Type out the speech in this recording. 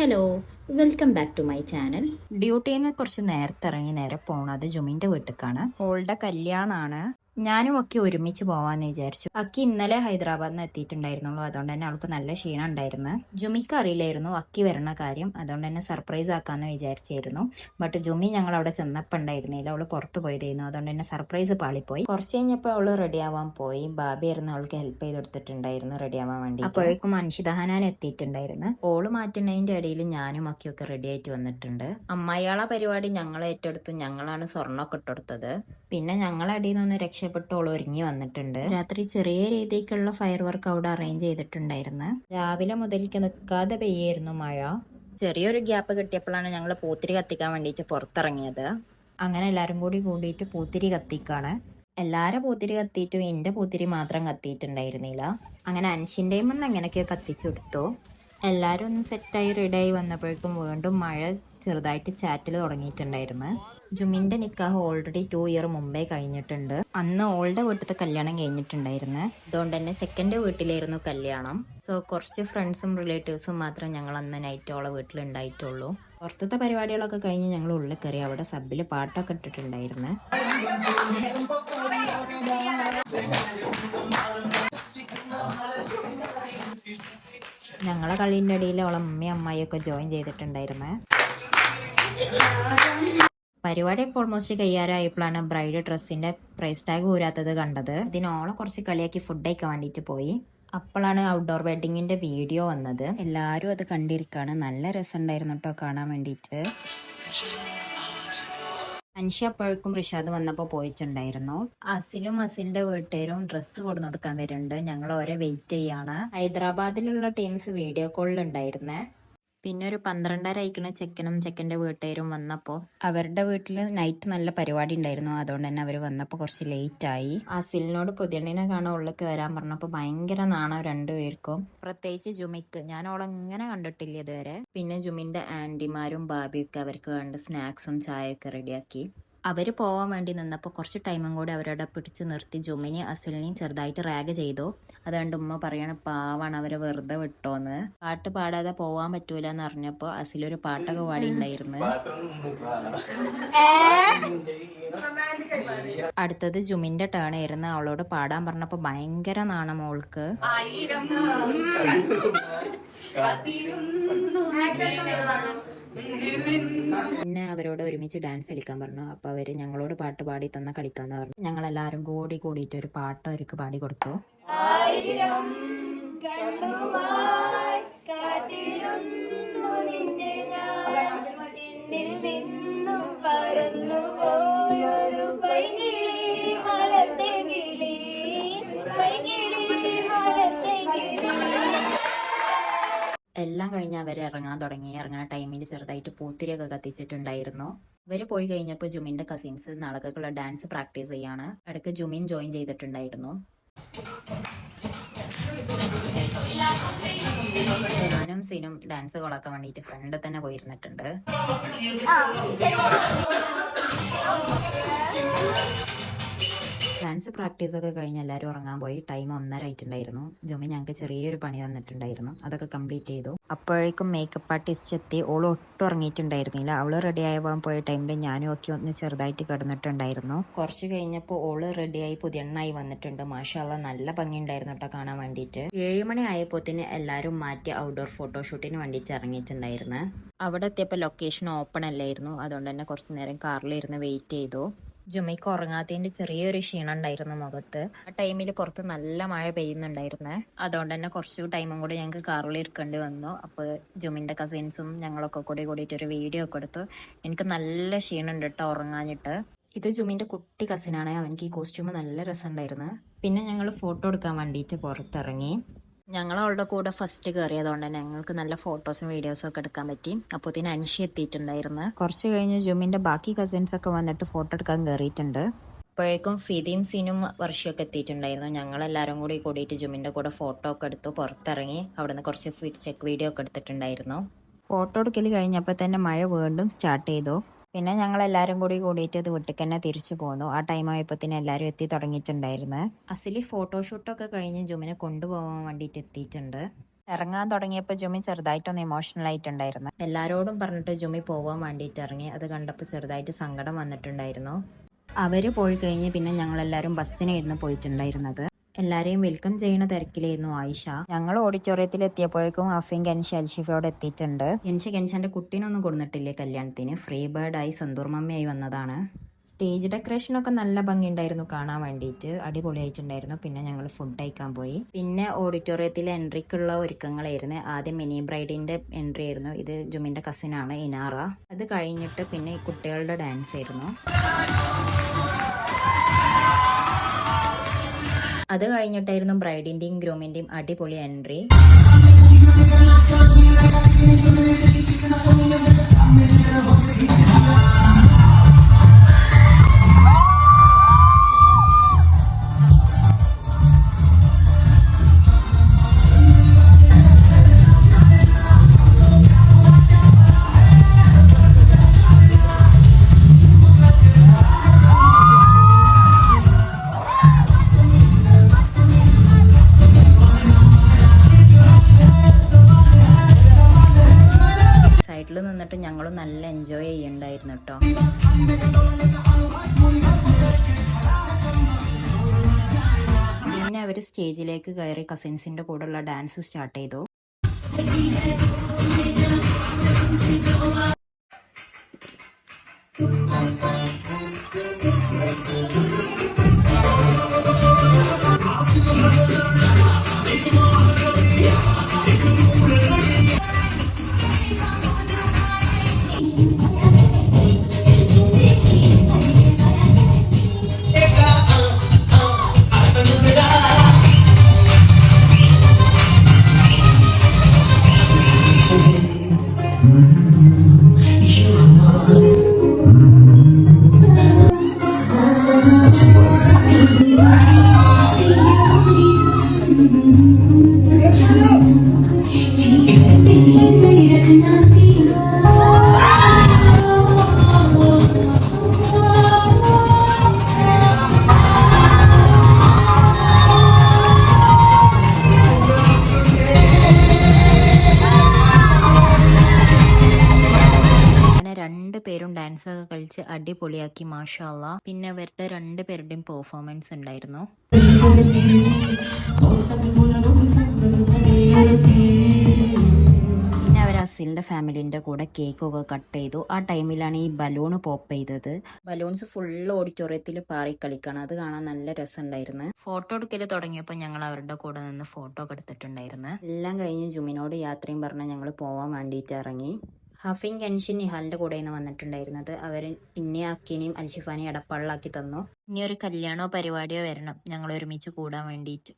Hello, welcome back to my channel. ഡ്യൂട്ടിയിൽ നിന്ന് കുറച്ച് നേരത്തെ ഇറങ്ങി നേരെ പോണത് ജുമിൻ്റെ വീട്ടിലേക്കാണ്. ഓളുടെ കല്യാണമാണ്. ഞാനും ഒക്കെ ഒരുമിച്ച് പോവാന്ന് വിചാരിച്ചു. അക്കി ഇന്നലെ ഹൈദരാബാദിൽ നിന്ന് എത്തിയിട്ടുണ്ടായിരുന്നുള്ളൂ. അതുകൊണ്ട് തന്നെ അവൾക്ക് നല്ല ക്ഷീണം ഉണ്ടായിരുന്നു. ജുമിക്ക് അറിയില്ലായിരുന്നു അക്കി വരണ കാര്യം. അതുകൊണ്ട് തന്നെ സർപ്രൈസ് ആക്കാന്ന് വിചാരിച്ചായിരുന്നു. ബട്ട് ജുമി ഞങ്ങൾ അവിടെ ചെന്നപ്പോൾ ഉണ്ടായിരുന്നില്ല. അവള് പുറത്ത് പോയതായിരുന്നു. അതുകൊണ്ട് തന്നെ സർപ്രൈസ് പാളിപ്പോയി. കുറച്ച് കഴിഞ്ഞപ്പോൾ അവള് റെഡി ആവാൻ പോയി. ബാബിയായിരുന്നു അവൾക്ക് ഹെൽപ്പ് ചെയ്ത് കൊടുത്തിട്ടുണ്ടായിരുന്നു റെഡി ആവാൻ വേണ്ടി. അപ്പോഴേക്കും അൻഷിദഹാനാൻ എത്തിയിട്ടുണ്ടായിരുന്നു. ഓള് മാറ്റുന്നതിന്റെ ഇടയിൽ ഞാനും അക്കിയൊക്കെ റെഡി ആയിട്ട് വന്നിട്ടുണ്ട്. അമ്മായിയാളെ പരിപാടി ഞങ്ങൾ ഏറ്റെടുത്തു. ഞങ്ങളാണ് സ്വർണ്ണമൊക്കെ ഇട്ടെടുത്തത്. പിന്നെ ഞങ്ങളടിയിൽ നിന്ന് രക്ഷപ്പെട്ട് ഓൾ ഒരുങ്ങി വന്നിട്ടുണ്ട്. രാത്രി ചെറിയ രീതിക്കുള്ള ഫയർ വർക്ക് അവിടെ അറേഞ്ച് ചെയ്തിട്ടുണ്ടായിരുന്നു. രാവിലെ മുതൽക്ക് നിൽക്കാതെ പെയ്യായിരുന്നു മഴ. ചെറിയൊരു ഗ്യാപ്പ് കിട്ടിയപ്പോഴാണ് ഞങ്ങൾ പൂത്തിരി കത്തിക്കാൻ വേണ്ടിയിട്ട് പുറത്തിറങ്ങിയത്. അങ്ങനെ എല്ലാവരും കൂടിയിട്ട് പൂത്തിരി കത്തിക്കാണ്. എല്ലാവരും പൂത്തിരി കത്തിയിട്ടും എൻ്റെ പൂത്തിരി മാത്രം കത്തിയിട്ടുണ്ടായിരുന്നില്ല. അങ്ങനെ അൻഷിൻ്റെയും ഒന്ന് എങ്ങനെയൊക്കെയോ കത്തിച്ചു കൊടുത്തു. എല്ലാവരും ഒന്ന് സെറ്റായി റെഡിയായി വന്നപ്പോഴേക്കും വീണ്ടും മഴ ചെറുതായിട്ട് ചാറ്റിൽ തുടങ്ങിയിട്ടുണ്ടായിരുന്നു. ജുമിൻ്റെ നിക്കാഹ് ഓൾറെഡി 2 ഇയർ മുമ്പേ കഴിഞ്ഞിട്ടുണ്ട്. അന്ന് ഓളുടെ വീട്ടിലത്തെ കല്യാണം കഴിഞ്ഞിട്ടുണ്ടായിരുന്നു. അതുകൊണ്ട് തന്നെ ചെക്കൻ്റെ വീട്ടിലായിരുന്നു കല്യാണം. സോ കുറച്ച് ഫ്രണ്ട്സും റിലേറ്റീവ്സും മാത്രം ഞങ്ങൾ അന്ന് നൈറ്റ് ഓളെ വീട്ടിലുണ്ടായിട്ടുള്ളൂ. പുറത്തത്തെ പരിപാടികളൊക്കെ കഴിഞ്ഞ് ഞങ്ങൾ ഉള്ളിൽ കയറി. അവിടെ സബ്ബിൽ പാട്ടൊക്കെ ഇട്ടിട്ടുണ്ടായിരുന്നു. ഞങ്ങളെ കളീൻ്റെ ഇടയിൽ അവളെ അമ്മയും അമ്മായിയൊക്കെ ജോയിൻ ചെയ്തിട്ടുണ്ടായിരുന്നു. പരിപാടിയൊക്കെ ഓൾമോസ്റ്റ് കയ്യാറായപ്പോഴാണ് ബ്രൈഡ് ഡ്രസ്സിന്റെ പ്രൈസ് ടാഗ് ഊരാത്തത് കണ്ടത്. ഇതിനോളം കുറച്ച് കളിയാക്കി ഫുഡ് കഴിക്കാൻ വേണ്ടിയിട്ട് പോയി. അപ്പോഴാണ് ഔട്ട്ഡോർ വെഡിങ്ങിന്റെ വീഡിയോ വന്നത്. എല്ലാവരും അത് കണ്ടിരിക്കാണ്. നല്ല രസമുണ്ടായിരുന്നു കേട്ടോ കാണാൻ വേണ്ടിയിട്ട്. അൻഷി അപ്പോഴേക്കും റിഷാദ് വന്നപ്പോൾ പോയിട്ടുണ്ടായിരുന്നു. അസിലും അസിലിന്റെ വീട്ടുകാരും ഡ്രസ്സ് കൊടുന്നു കൊടുക്കാൻ വരുന്നുണ്ട്. ഞങ്ങൾ ഓരോ വെയിറ്റ് ചെയ്യാണ്. ഹൈദരാബാദിലുള്ള ടീംസ് വീഡിയോ കോളിലുണ്ടായിരുന്നേ. പിന്നെ ഒരു 12:30 ആയിക്കണ ചെക്കനും ചെക്കൻ്റെ വീട്ടുകാരും വന്നപ്പോൾ അവരുടെ വീട്ടിൽ നൈറ്റ് നല്ല പരിപാടി ഉണ്ടായിരുന്നു. അതുകൊണ്ട് തന്നെ അവർ വന്നപ്പോൾ കുറച്ച് ലേറ്റായി. അസിലിനോട് പുതിയണ്ണിനെ കാണാൻ ഉള്ളിലേക്ക് വരാൻ പറഞ്ഞപ്പോൾ ഭയങ്കര നാണം രണ്ടുപേർക്കും. പ്രത്യേകിച്ച് ജുമിക്ക്. ഞാൻ ഓളെങ്ങനെ കണ്ടിട്ടില്ല ഇതുവരെ. പിന്നെ ജുമിൻ്റെ ആൻറ്റിമാരും ബാബിയൊക്കെ അവർക്ക് വേണ്ട സ്നാക്സും ചായയൊക്കെ റെഡിയാക്കി. അവർ പോവാൻ വേണ്ടി നിന്നപ്പോൾ കുറച്ച് ടൈമും കൂടി അവരവിടെ പിടിച്ച് നിർത്തി ജുമിനെ അസിലിനെയും ചെറുതായിട്ട് റാഗ് ചെയ്തു. അതുകൊണ്ട് ഉമ്മ പറയാണ് പാവാണ് അവരെ വെറുതെ വിട്ടോന്ന്. പാട്ട് പാടാതെ പോവാൻ പറ്റൂല എന്ന് അറിഞ്ഞപ്പോൾ അസിലൊരു പാട്ടൊക്കെ പാടി ഉണ്ടായിരുന്നു. അടുത്തത് ജുമിന്റെ ടേൺ ആയിരുന്നു. അവളോട് പാടാൻ പറഞ്ഞപ്പോൾ ഭയങ്കര നാണം മോൾക്ക്. പിന്നെ അവരോട് ഒരുമിച്ച് ഡാൻസ് കളിക്കാൻ പറഞ്ഞു. അപ്പോൾ അവർ ഞങ്ങളോട് പാട്ട് പാടി തന്ന കളിക്കാന്ന് പറഞ്ഞു. ഞങ്ങളെല്ലാവരും കൂടിയിട്ട് ഒരു പാട്ട് അവർക്ക് പാടി കൊടുത്തു. എല്ലാം കഴിഞ്ഞ് അവർ ഇറങ്ങാൻ തുടങ്ങി. ഇറങ്ങുന്ന ടൈമിൽ ചെറുതായിട്ട് പൂത്തിരിയൊക്കെ കത്തിച്ചിട്ടുണ്ടായിരുന്നു. ഇവർ പോയി കഴിഞ്ഞപ്പോൾ ജുമിൻ്റെ കസിൻസ് നാളേക്കുള്ള ഡാൻസ് പ്രാക്ടീസ് ചെയ്യാണ്. ഇടയ്ക്ക് ജുമിൻ ജോയിൻ ചെയ്തിട്ടുണ്ടായിരുന്നു. ഞാനും സീനും ഡാൻസ് കൊളാക്കാൻ വേണ്ടിയിട്ട് ഫ്രണ്ട് തന്നെ പോയിരുന്നിട്ടുണ്ട്. ഡാൻസ് പ്രാക്ടീസൊക്കെ കഴിഞ്ഞ് എല്ലാവരും ഉറങ്ങാൻ പോയി. ടൈം 1:30 ആയിട്ടുണ്ടായിരുന്നു. ജുമി ഞങ്ങൾക്ക് ചെറിയൊരു പണി തന്നിട്ടുണ്ടായിരുന്നു. അതൊക്കെ കംപ്ലീറ്റ് ചെയ്തു. അപ്പോഴേക്കും മേക്കപ്പ് ആർട്ടിസ്റ്റ് എത്തി. ഓൾ ഒട്ടും ഉറങ്ങിയിട്ടുണ്ടായിരുന്നില്ല. അവള് റെഡി ആവാൻ പോയ ടൈമിൽ ഞാനും ഒക്കെ ഒന്ന് ചെറുതായിട്ട് കിടന്നിട്ടുണ്ടായിരുന്നു. കുറച്ച് കഴിഞ്ഞപ്പോൾ ഓള് റെഡിയായി പുതിയണ്ണായി വന്നിട്ടുണ്ട്. മാഷാഅല്ലാഹ് നല്ല ഭംഗി ഉണ്ടായിരുന്നു കേട്ടോ കാണാൻ വേണ്ടിയിട്ട്. 7 മണി ആയപ്പോത്തിന് എല്ലാവരും മാറ്റി ഔട്ട്ഡോർ ഫോട്ടോഷൂട്ടിന് വേണ്ടിയിട്ട് ഇറങ്ങിയിട്ടുണ്ടായിരുന്നു. അവിടെ എത്തിയപ്പോൾ ലൊക്കേഷൻ ഓപ്പൺ അല്ലായിരുന്നു. അതുകൊണ്ട് തന്നെ കുറച്ച് നേരം കാറിലിരുന്ന് വെയിറ്റ് ചെയ്തു. ജുമിക്ക് ഉറങ്ങാത്തതിൻ്റെ ചെറിയൊരു ക്ഷീണം ഉണ്ടായിരുന്നു മുഖത്ത്. ആ ടൈമിൽ പുറത്ത് നല്ല മഴ പെയ്യുന്നുണ്ടായിരുന്നേ. അതുകൊണ്ട് തന്നെ കുറച്ച് ടൈമും കൂടി ഞങ്ങൾക്ക് കാറിൽ ഇരിക്കേണ്ടി വന്നു. അപ്പോൾ ജുമിൻ്റെ കസിൻസും ഞങ്ങളൊക്കെ കൂടിയിട്ട് ഒരു വീഡിയോ ഒക്കെ എടുത്തു. എനിക്ക് നല്ല ക്ഷീണം ഉണ്ട് കേട്ടോ ഉറങ്ങാഞ്ഞിട്ട്. ഇത് ജുമിൻ്റെ കുട്ടി കസിനാണ്. അവഎനിക്ക് ഈ കോസ്റ്റ്യൂം നല്ല രസമുണ്ടായിരുന്നു. പിന്നെ ഞങ്ങൾ ഫോട്ടോ എടുക്കാൻ വേണ്ടിയിട്ട് പുറത്തിറങ്ങി. ഞങ്ങൾ അവളുടെ കൂടെ ഫസ്റ്റ് കയറിയതുകൊണ്ട് തന്നെ ഞങ്ങൾക്ക് നല്ല ഫോട്ടോസും വീഡിയോസും ഒക്കെ എടുക്കാൻ പറ്റി. അപ്പോൾ ഇതിന് അൻഷി എത്തിയിട്ടുണ്ടായിരുന്നു. കുറച്ച് കഴിഞ്ഞ് ജുമിൻ്റെ ബാക്കി കസിൻസ് ഒക്കെ വന്നിട്ട് ഫോട്ടോ എടുക്കാൻ കയറിയിട്ടുണ്ട്. അപ്പോഴേക്കും ഫിദിയും സീനും വർഷയൊക്കെ എത്തിയിട്ടുണ്ടായിരുന്നു. ഞങ്ങളെല്ലാവരും കൂടിയിട്ട് ജുമിൻ്റെ കൂടെ ഫോട്ടോ ഒക്കെ എടുത്തു പുറത്തിറങ്ങി. അവിടെ നിന്ന് കുറച്ച് ഫിറ്റ് ചെക്ക് വീഡിയോ ഒക്കെ എടുത്തിട്ടുണ്ടായിരുന്നു. ഫോട്ടോ എടുക്കൽ കഴിഞ്ഞപ്പോൾ തന്നെ മഴ വീണ്ടും സ്റ്റാർട്ട് ചെയ്തു. പിന്നെ ഞങ്ങളെല്ലാവരും കൂടിയിട്ട് ഇത് വീട്ടിൽ തന്നെ തിരിച്ചു പോന്നു. ആ ടൈം ആയപ്പോൾ തന്നെ എല്ലാവരും എത്തി തുടങ്ങിയിട്ടുണ്ടായിരുന്നു. അസിലി ഫോട്ടോഷൂട്ടൊക്കെ കഴിഞ്ഞ് ജുമിനെ കൊണ്ടുപോകാൻ വേണ്ടിയിട്ട് എത്തിയിട്ടുണ്ട്. ഇറങ്ങാൻ തുടങ്ങിയപ്പോൾ ജുമി ചെറുതായിട്ടൊന്ന് ഇമോഷണൽ ആയിട്ടുണ്ടായിരുന്നു. എല്ലാരോടും പറഞ്ഞിട്ട് ജുമി പോവാൻ വേണ്ടിയിട്ട് ഇറങ്ങി. അത് കണ്ടപ്പോൾ ചെറുതായിട്ട് സങ്കടം വന്നിട്ടുണ്ടായിരുന്നു. അവര് പോയി കഴിഞ്ഞ് പിന്നെ ഞങ്ങളെല്ലാവരും ബസ്സിനായിരുന്നു പോയിട്ടുണ്ടായിരുന്നത്. എല്ലാരെയും വെൽക്കം ചെയ്യുന്ന തിരക്കിലായിരുന്നു ആയിഷ. ഞങ്ങൾ ഓഡിറ്റോറിയത്തിൽ എത്തിയപ്പോഴേക്കും അഫീൻ കെൻഷ അൽഷിഫയോട് എത്തിയിട്ടുണ്ട്. കെൻഷന്റെ കുട്ടീനൊന്നും കൊടുത്തിട്ടില്ലേ കല്യാണത്തിന്. ഫ്രീ ബേർഡായി സന്തൂർ മമ്മിയായി വന്നതാണ്. സ്റ്റേജ് ഡെക്കറേഷനൊക്കെ നല്ല ഭംഗിയുണ്ടായിരുന്നു കാണാൻ വേണ്ടിയിട്ട്. അടിപൊളിയായിട്ടുണ്ടായിരുന്നു. പിന്നെ ഞങ്ങൾ ഫുഡ് കഴിക്കാൻ പോയി. പിന്നെ ഓഡിറ്റോറിയത്തിലെ എൻട്രിക്കുള്ള ഒരുക്കങ്ങളായിരുന്നു. ആദ്യം മിനി ബ്രൈഡിന്റെ എൻട്രി ആയിരുന്നു. ഇത് ജുമിന്റെ കസിനാണ് ഇനാറ. അത് കഴിഞ്ഞിട്ട് പിന്നെ കുട്ടികളുടെ ഡാൻസ് ആയിരുന്നു. അത് കഴിഞ്ഞിട്ടായിരുന്നു ബ്രൈഡിന്റെയും ഗ്രൂമിന്റെയും അടിപൊളി എൻട്രി. സൈഡിൽ നിന്നിട്ട് ഞങ്ങളും നല്ല എൻജോയ് ചെയ്യണ്ടായിരുന്നു കേട്ടോ. പിന്നെ അവർ സ്റ്റേജിലേക്ക് കയറി കസിൻസിന്റെ കൂടെയുള്ള ഡാൻസ് സ്റ്റാർട്ട് ചെയ്തു. പേരും ഡാൻസ് ഒക്കെ കളിച്ച് അടിപൊളിയാക്കി മാഷാ അല്ലാ. പിന്നെ അവരുടെ 2 പേരുടെയും പെർഫോമൻസ് ഉണ്ടായിരുന്നു. പിന്നെ അവർ അസിലിന്റെ ഫാമിലിന്റെ കൂടെ കേക്കൊക്കെ കട്ട് ചെയ്തു. ആ ടൈമിലാണ് ഈ ബലൂൺ പോപ്പ് ചെയ്തത്. ബലൂൺസ് ഫുള്ള് ഓഡിറ്റോറിയത്തിൽ പാറി കളിക്കണം. അത് കാണാൻ നല്ല രസമുണ്ടായിരുന്നു. ഫോട്ടോ എടുക്കൽ തുടങ്ങിയപ്പോൾ ഞങ്ങൾ അവരുടെ കൂടെ നിന്ന് ഫോട്ടോ ഒക്കെ എടുത്തിട്ടുണ്ടായിരുന്നു. എല്ലാം കഴിഞ്ഞ് ജുമിനോട് യാത്രയും പറഞ്ഞ് ഞങ്ങൾ പോവാൻ വേണ്ടിയിട്ട് ഇറങ്ങി. ഹഫീൻ കെൻഷിൻ നിഹാലിന്റെ കൂടെയാണ് വന്നിട്ടുണ്ടായിരുന്നത്. അവർ ഇന്നെ അക്കീനെയും അൽഷിഫാനെയും ഇടപ്പള്ളാക്കി തന്നു. ഇനി ഒരു കല്യാണമോ പരിപാടിയോ വരണം ഞങ്ങൾ ഒരുമിച്ച് കൂടാൻ വേണ്ടിയിട്ട്.